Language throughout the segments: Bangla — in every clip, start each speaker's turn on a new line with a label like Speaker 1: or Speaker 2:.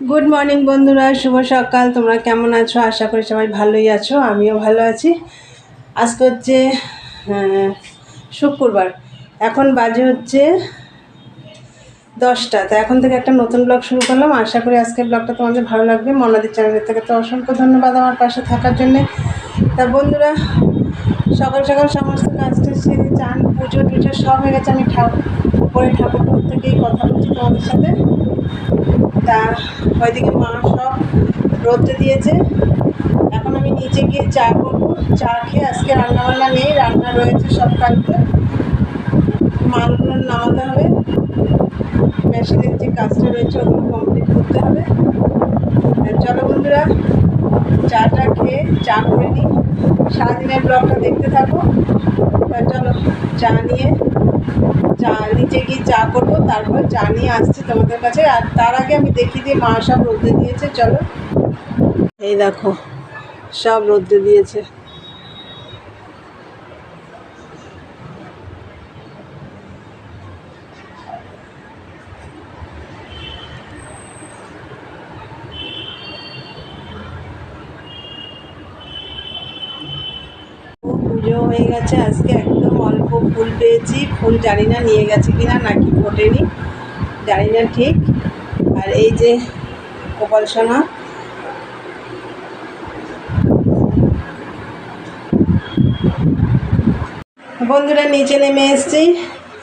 Speaker 1: গুড মর্নিং বন্ধুরা, শুভ সকাল। তোমরা কেমন আছো? আশা করি সবাই ভালোই আছো, আমিও ভালো আছি। আজকে হচ্ছে শুক্রবার, এখন বাজে হচ্ছে 10টা। তো এখন থেকে একটা নতুন ব্লগ শুরু করলাম। আশা করি আজকের ব্লগটা তোমাদের ভালো লাগবে। মনাদি চ্যানেলের থেকে তো অসংখ্য ধন্যবাদ আমার পাশে থাকার জন্যে। তা বন্ধুরা, সকাল সকাল সমস্ত কাজটা সেরে চান পুজো টুজো সব হয়ে গেছে। আমি ঠাকুর থেকেই কথা বলছি তোমাদের সাথে। তা ওইদিকে মা সব রোদে দিয়েছে। এখন আমি নিচে গিয়ে চা করবো। চা খেয়ে, আজকে রান্নাবান্না নেই, রান্না রয়েছে সব কালকে। মালগুলো নামাতে হবে, মেশিনের যে কাজটা রয়েছে ওগুলো কমপ্লিট করতে হবে। চলো বন্ধুরা, চাটা খেয়ে চা করে নিই, সারাদিনের ব্লগটা দেখতে থাকো। চলো নিচে গিয়ে চা করবো, তারপর চা নিয়ে আসছি তোমাদের কাছে। আর তার আগে আমি দেখিয়ে দিয়ে মা সব রোদে দিয়েছে। চলো, এই দেখো সব রোদে দিয়েছে। পুজো হয়ে গেছে আজকে, একদম অল্প ফুল পেয়েছি। ফুল জানি না নিয়ে গেছে কিনা, নাকি ফোটেনি জানি না ঠিক। আর এই যে গোপাল সোনা, বন্ধুরা নিচে নেমে এসেছি।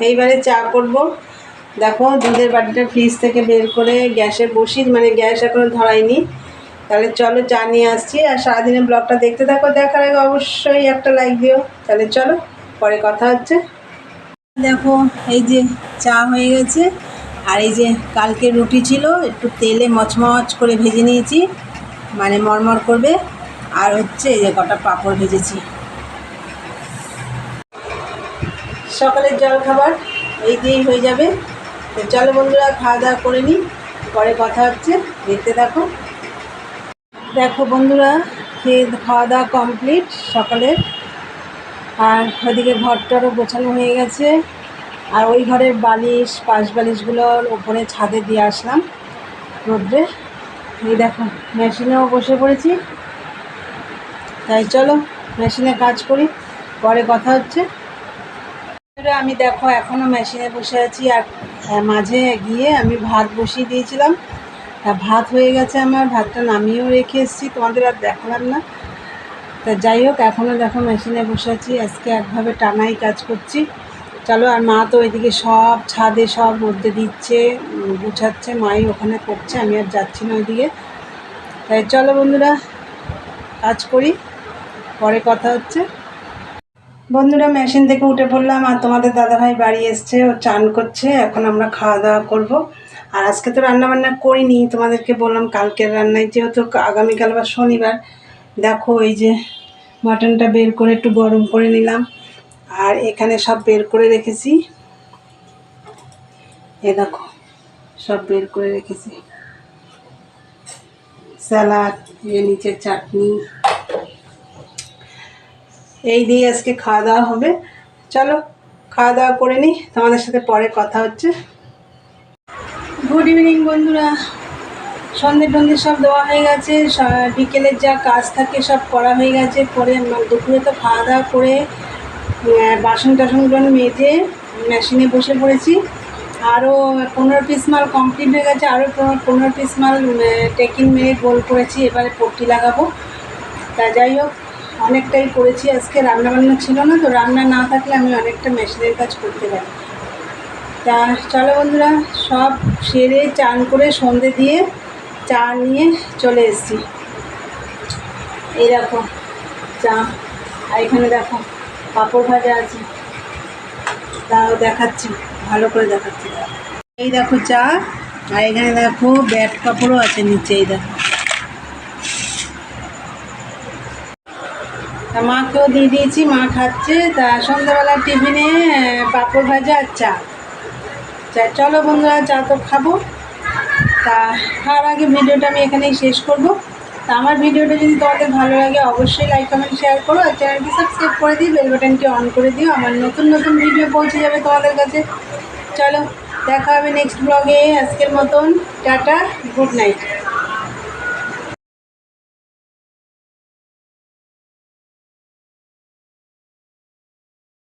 Speaker 1: এইবারে চা করব। দেখো দুধের বাটিটা ফ্রিজ থেকে বের করে গ্যাসে মানে গ্যাস এখনো ধরাইনি। তাহলে চলো চা নিয়ে আসছি। আর সারাদিনের ব্লগটা দেখতে থাকো। দেখার আগে অবশ্যই একটা লাইক দিও। তাহলে চলো, পরে কথা হচ্ছে। দেখো এই যে চা হয়ে গেছে। আর এই যে কালকে রুটি ছিল, একটু তেলে মচমচ করে ভেজে নিয়েছি, মানে মরমর করবে। আর হচ্ছে এই যে কটা পাঁপড় ভেজেছি। সকালের জল খাবার এই দিয়েই হয়ে যাবে। তো চলো বন্ধুরা, খাওয়া দাওয়া করে নিই, পরে কথা হচ্ছে, দেখতে থাকো। দেখো বন্ধুরা, খাওয়া দাওয়া কমপ্লিট সকালের। আর ওইদিকে ঘরটারও গোছানো হয়ে গেছে। আর ওই ঘরের পাশ বালিশগুলোর ওপরে ছাদে দিয়ে আসলাম রোদ্রে। এই দেখো মেশিনেও বসে পড়েছি। তাই চলো মেশিনে কাজ করি, পরে কথা হচ্ছে। আমি দেখো এখনও মেশিনে বসে আছি। আর মাঝে গিয়ে আমি ভাত বসিয়ে দিয়েছিলাম, ভাত হয়ে গেছে আমার। ভাতটা নামিয়েও রেখে এসেছি, তোমাদের আর দেখালাম না। তা যাই হোক, এখনও দেখো মেশিনে বসে আছি। আজকে একভাবে টানাই কাজ করছি। চলো, আর মা তো ওইদিকে সব ছাদে সব রোদে দিচ্ছে, গুছাচ্ছে, মাই ওখানে করছে। আমি আর যাচ্ছি না ওইদিকে। তাই চলো বন্ধুরা, কাজ করি, পরে কথা হচ্ছে। বন্ধুরা মেশিন থেকে উঠে পড়লাম। আর তোমাদের দাদাভাই বাড়ি এসছে, ও চান করছে। এখন আমরা খাওয়া দাওয়া করব। আর আজকে তো রান্নাবান্না করিনি, তোমাদেরকে বললাম কালকের রান্নায়, যেহেতু আগামীকাল বা শনিবার। দেখো এই যে মাটনটা বের করে একটু গরম করে নিলাম। আর এখানে সব বের করে রেখেছি, এ দেখো সব বের করে রেখেছি। স্যালাড, নিচের চাটনি, এই দিয়ে আজকে খাওয়া দাওয়া হবে। চলো খাওয়া দাওয়া করে নিই, তোমাদের সাথে পরে কথা হচ্ছে। গুড ইভিনিং বন্ধুরা, সন্ধে সব দেওয়া হয়ে গেছে। বিকেলের যা কাজ থাকে সব করা হয়ে গেছে। পরে দুপুরে তো খাওয়া দাওয়া করে বাসন টাসনগুলো মেজে মেশিনে বসে পড়েছি। আরও 15 পিস মাল কমপ্লিট হয়ে গেছে। আরও 15 পিস মাল টেকিং মেরে গোল করেছি, এবারে পট্টি লাগাবো। তা যাই হোক, অনেকটাই করেছি আজকে। রান্নাবান্না ছিল না তো, রান্না না থাকলে আমি অনেকটা মেশিনের কাজ করতে পারি। তা চলো বন্ধুরা, সব সেরে চান করে সন্ধে দিয়ে চা নিয়ে চলে এসেছি। এই দেখো চা, আর এখানে দেখো পাঁপড় ভাজা আছে, তাও দেখাচ্ছি, ভালো করে দেখাচ্ছি। এই দেখো চা, আর এখানে দেখো ব্যাট পাঁপড়ও আছে নিচে। এই দেখো, তা মাকেও দিয়ে দিয়েছি, মা খাচ্ছে। তা সন্ধ্যাবেলার টিফিনে পাঁপড় ভাজা আর চা। চলো বন্ধুরা, চা তো খাবো। তা খাওয়ার আগে ভিডিওটা আমি এখানেই শেষ করব। তা আমার ভিডিওটা যদি তোমাদের ভালো লাগে অবশ্যই লাইক কমেন্ট শেয়ার করো। আর চ্যানেলটি সাবস্ক্রাইব করে দিও, বেল বাটনটি অন করে দিও, আমার নতুন নতুন ভিডিও পৌঁছে যাবে তোমাদের কাছে। চলো দেখা হবে নেক্সট ব্লগে। আজকের মতন টাটা, গুড নাইট।